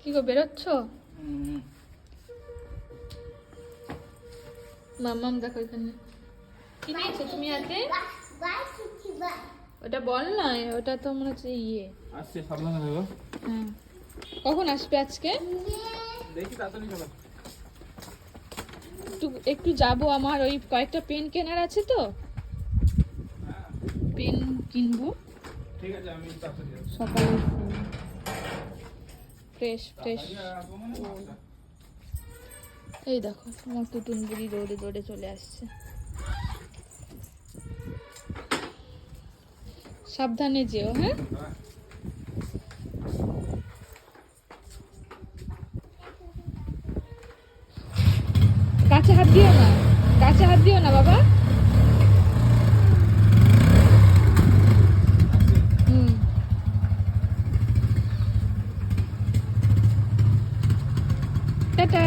কি গো বেরোচ্ছ? মাম্মাম দেখো এখানে কি নিয়েছো তুমি হাতে? ওটা বল না, ওটা তো মনে হচ্ছে ইয়ে আসছে, সাবধানে থাকো। হ্যাঁ, কখন আসবে আজকে? দেখি তাড়াতাড়ি চলো। একটু যাবো, আমার ওই কয়েকটা পেন কেনার আছে তো, পেন কিনবো। ঠিক আছে, আমি তাড়াতাড়ি যাচ্ছি। সকালে ফ্রেশ ফ্রেশ। আসবো মানে পাঁচটা। এই দেখো আমার টুটুন বুড়ি দৌড়ে দৌড়ে চলে আসছে। সাবধানে যেও, হ্যাঁ? হ্যাঁ। কাছে হাত দিও না, কাছে হাত দিও না বাবা। হুম, টাটা।